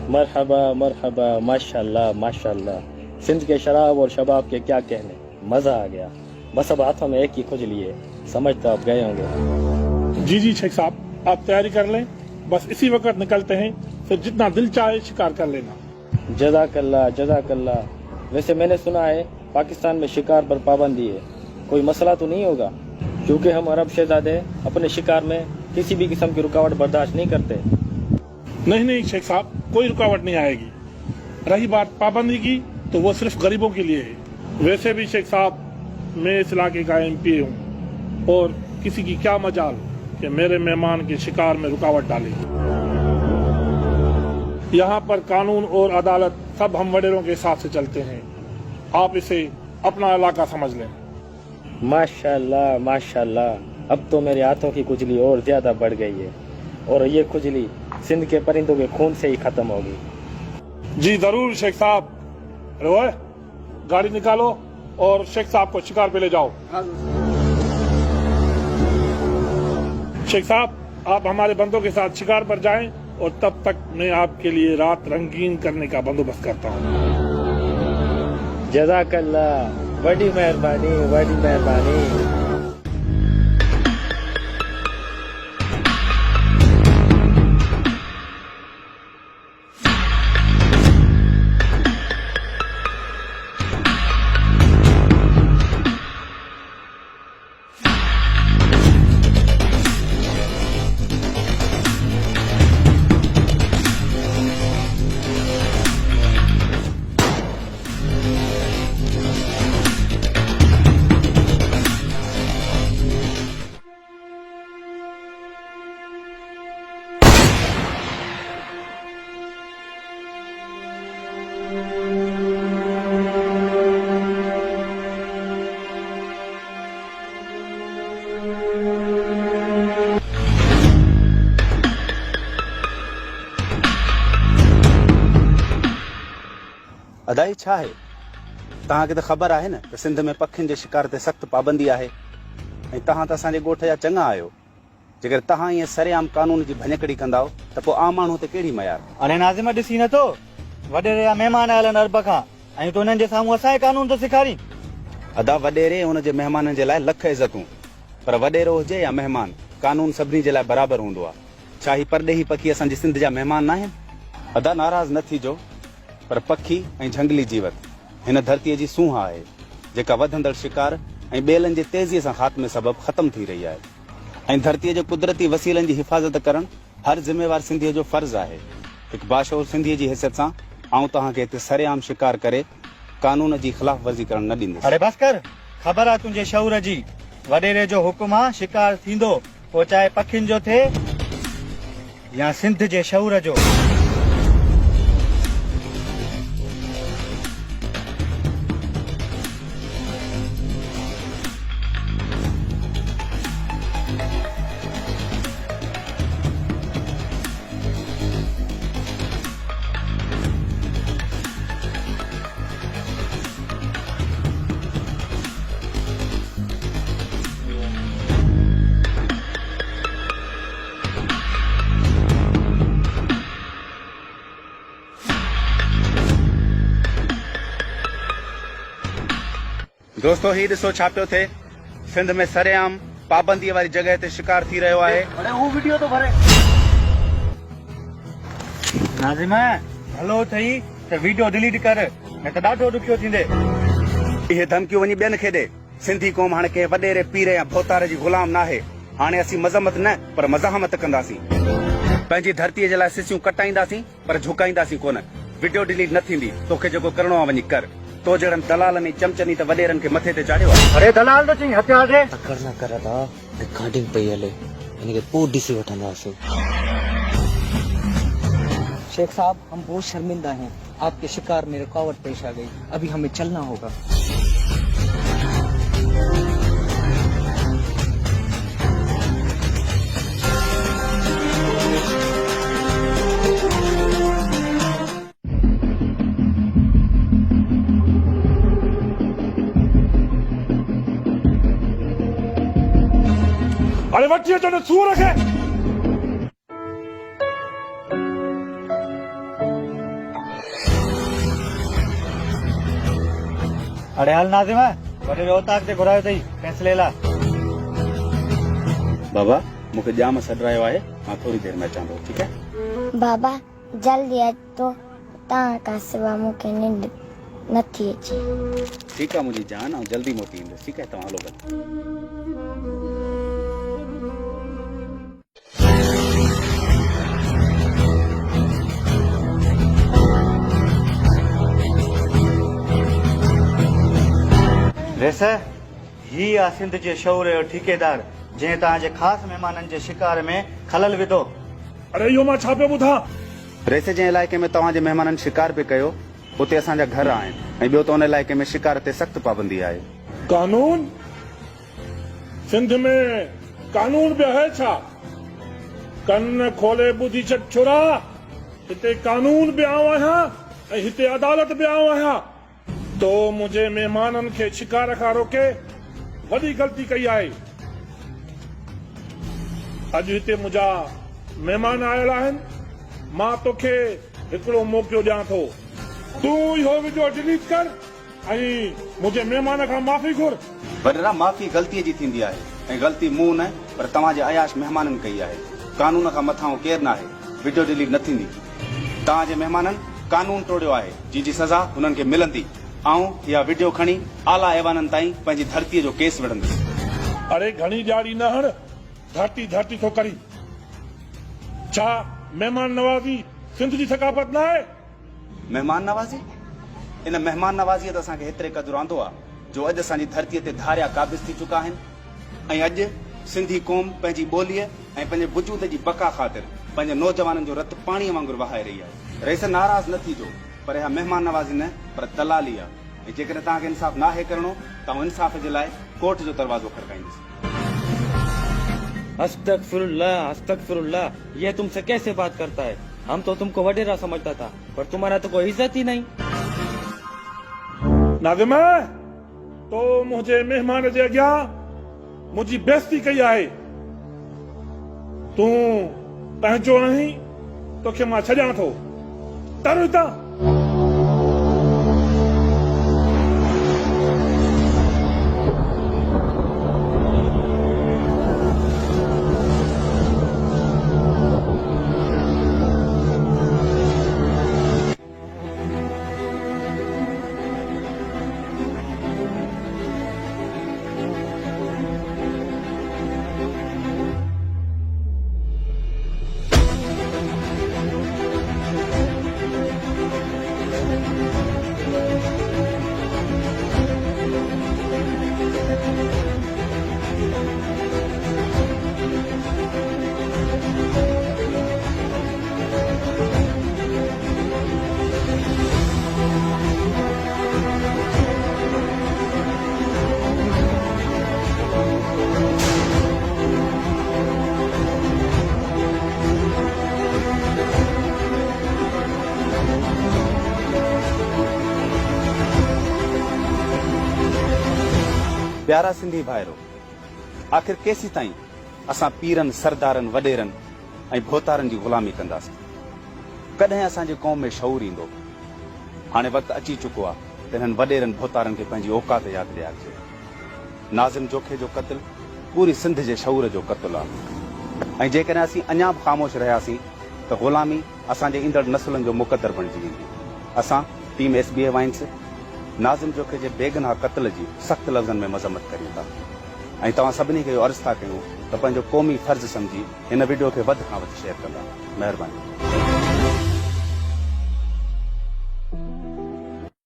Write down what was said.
मरहबा मरहबा, माशाल्लाह माशाल्लाह। सिंध के शराब और शबाब के क्या कहने, मज़ा आ गया। बस अब हाथों में एक ही खुजली है, समझ तो आप गए होंगे। जी जी शेख साहब, आप तैयारी कर लें, बस इसी वक्त निकलते हैं, फिर जितना दिल चाहे शिकार कर लेना। जज़ाकल्लाह जज़ाकल्लाह। वैसे मैंने सुना है पाकिस्तान में शिकार पर पाबंदी है, कोई मसला तो नहीं होगा? क्योंकि हम अरब शहजादे अपने शिकार में किसी भी किस्म की रुकावट बर्दाश्त नहीं करते। नहीं नहीं शेख साहब, कोई रुकावट नहीं आएगी। रही बात पाबंदी की, तो वो सिर्फ गरीबों के लिए है। वैसे भी शेख साहब, मैं इस इलाके का MP हूँ, और किसी की क्या मजाल कि मेरे मेहमान के शिकार में रुकावट डाले। यहाँ पर कानून और अदालत सब हम वडेरों के हिसाब से चलते हैं। आप इसे अपना इलाका समझ लें। माशाल्लाह माशाल्लाह, अब तो मेरे हाथों की खुजली और ज्यादा बढ़ गई है, और ये खुजली सिंध के परिंदों के खून से ही खत्म होगी। जी जरूर शेख साहब। रोए, गाड़ी निकालो और शेख साहब को शिकार पे ले जाओ। शेख साहब, आप हमारे बंदों के साथ शिकार पर जाएं, और तब तक मैं आपके लिए रात रंगीन करने का बंदोबस्त करता हूँ। जज़ाकल्लाह, बड़ी मेहरबानी बड़ी मेहरबानी। अदाई छा है? तव्हांखे त ख़बर आहे न त सिंध में पखियुनि जे शिकार ते सख़्त पाबंदी आहे, ऐं तव्हां त असांजे ॻोठ जा चङा आहियो। जेकर तव्हां ईअं सरेआम कानून जी भञकड़ी कंदाओ त पोइ आम माण्हू ते कहिड़ी मयार? अरे नाज़िम, ॾिसी नथो वॾेरे जा महिमान आयल आहिनि अरब खां, ऐं तूं उन्हनि जे साम्हूं असांजे कानून थो सेखारीं। अदा वॾेरे हुनजे महिमाननि जे लाइ लख इज़तूं, पर वॾेरो हुजे या महिमान, कानून सभिनी जे लाइ बराबरि हूंदो आहे। छा ही परॾेही पखी असांजी सिंध जा महिमान न आहिनि? अदा नाराज़ न थीजो, पर पखी ऐं झंगली जीवत हिन धरतीअ जी सूंह आहे, जेका वधंदड़ शिकार ऐं ॿेलनि जे तेज़ीअ सां ख़ात्मे सबबि ख़तम थी रही आहे। ऐं धरतीअ जे कुदरती वसीलनि जी हिफ़ाज़त करणु हर ज़िम्मेवार सिंधीअ जो फ़र्ज़ु आहे। हिकु बाशऊर सिंधीअ जी हैसियत सां आऊं तव्हांखे हिते सरेआम शिकार करे कानून जी ख़िलाफ़ वर्ज़ी करणु न ॾींदुसि। अरे बस कर, ख़बर आहे तुंहिंजे शऊर जी। वॾेरे जो हुकुम आहे, शिकार थींदो, पोइ चाहे पखियुनि जो थिए या सिंध जे शऊर जो। दोस्तों, ही ॾिसो छा पियो थिए। सिंध में सरेआम पाबंदीअ वारी जॻह ते शिकार थी रहियो आहे। अरे हू वीडियो तो भरे नाज़िम, हलो अथई त वीडियो डिलीट कर, न त ॾाढो ॾुखियो थींदे। इहे धमकियूं वञी ॿियनि खे ॾे। सिंधी क़ौम हाणे कंहिं वॾेरे पीर या भोतार जी ग़ुलाम नाहे। हाणे असीं मज़मत न, पर मज़ाहमत कंदासीं। पंहिंजी धरतीअ जे लाइ सिसियूं कटाईंदासीं, पर झुकाईंदासीं कोन। वीडियो डिलीट न थींदी। तोखे जेको करिणो आहे वञी कर। तो जड़न दलालनि चमचनी त वॾेरनि खे मथे ते चाढ़ियो आहे। अरे दलाल तो चई हथियार दे। तकड़ न कर था, रिकॉर्डिंग पे हले, इनके पोइ ॾिसी वठंदासीं। शेख साहब, हम बहुत शर्मिंदा हैं, आपके शिकार में रुकावट पेश आ गई, अभी हमें चलना होगा। अरे वठी अचो न, सूर खे। अड़े हल नाज़िम वॾे रोहताक ते घुरायो अथई फैसले लाइ। बाबा मूंखे ॼाम सॾरायो आहे, मां थोरी देरि में अचां थो, ठीकु आहे? बाबा जल्दी अच तो तव्हां खां सवाइ मूंखे निंड नथी अचे। ठीकु आहे मुंहिंजी जान, ऐं जल्दी मोटी ईंदुसि, ठीकु आहे? तव्हां हलो गॾु। वैसे ही आहे सिंध जे शौर जो ठेकेदार जंहिं तव्हांजे ख़ासि महिमाननि जे शिकार में खलल विधो। अरे इहो मां छा पियो ॿुधां? रेसे जे इलाइक़े में तव्हांजे महिमाननि शिकार पे कयो, उते असांजा घर आहिनि, ऐं ॿियो त उन इलाइक़े में शिकार ते सख़्तु पाबंदी आहे। कानून? सिंध में कानून बि आहे छा? कन खोले ॿुधी छॾ छोरा, हिते कानून बि आऊं आहियां ऐं हिते अदालत बि आऊं आहियां। तो मुंहिंजे महिमाननि खे शिकार खां रोके वॾी ग़लती कई आहे। अॼु हिते मुंहिंजा महिमान आयल आहिनि, मां तोखे हिकिड़ो मौक़ो ॾियां थो, तूं इहो वीडियो डिलीट कर ऐं मुंहिंजे महिमान खां माफ़ी घुर। वॾेरा माफ़ी ग़लतीअ जी थींदी आहे, ऐं ग़लती मूं न पर तव्हांजे अयाश महिमाननि कई आहे। कानून खां मथां केरु नाहे, वीडियो डिलीट न थींदी। तव्हांजे महिमाननि कानून तोड़ियो आहे, जंहिंजी सज़ा हुननि खे मिलंदी। ऐं इहा वीडियो खणी आला ऐवाननि ताईं पंहिंजी धरतीअ जो केस विढ़ंदुसि। अरे घणी ॾियारी न हण, धरती धरती थो करी। छा महिमान नवाज़ी सिंध जी सकाफ़त न आहे? महिमान नवाज़ी? इन महिमान नवाज़ीअ त असांखे हेतिरे क़दुरु आंदो आहे जो अॼु असांजी धरतीअ ते धारिया क़ाबिज़ थी चुका आहिनि, ऐं अॼु सिंधी क़ौम पंहिंजी ॿोलीअ ऐं पंहिंजे वजूद जी बका ख़ातिर पंहिंजे नौजवाननि जो रतु पाणीअ वांगुरु वहाए रही आहे। रेस नाराज़ न थीजो, पर इहा महिमान नवाज़ी न पर दलाली आहे, ऐं जेकॾहिं तव्हांखे इंसाफ़ नाहे करणो तव्हां इंसाफ़ जे लाइ कोर्ट जो दरवाज़ो खड़काईंदुसि। अस्तगफिरुल्लाह अस्तगफिरुल्लाह, ये तुमसे कैसे बात करता है? हम तो तुमको वडेरा समझता था, पर तुम्हारा तो कोई इज्जत ही नहीं। नाज़िम तो मुंहिंजे महिमान जे अॻियां मुंहिंजी बेइज़ती कई आहे। तूं पंहिंजो नहीं, तोखे मां छॾियां थो, तर हितां। प्यारा सिंधी भाइरो, आख़िर केसी ताईं असां पीरनि सरदारनि वॾेरनि ऐं भोतारनि जी ग़ुलामी कंदासीं? कॾहिं असांजे क़ौम में शऊर ईंदो? हाणे वक़्तु अची चुको आहे त हिननि वॾेरनि भोतारनि खे पंहिंजी औकात यादि ॾियारिजे। नाज़िम जोखे जो क़त्ल पूरी सिंध जे शऊर जो क़त्ल आहे, ऐं जेकॾहिं असीं अञा बि ख़ामोश रहियासीं त ग़ुलामी असांजे ईंदड़ नसुलनि जो मुक़दर बणिजी वेंदी। असां टीम SBA वाइन्स नाज़िम जोखे जे बेगुनाह क़त्ल जी सख़्त लफ़्ज़नि में मज़म्मत करियूं था, ऐं तव्हां सभिनी खे इहो अर्ज़ु था कयूं त पंहिंजो क़ौमी फ़र्ज़ु सम्झी हिन वीडियो खे वधि खां वधि शेयर कंदा। महिरबानी।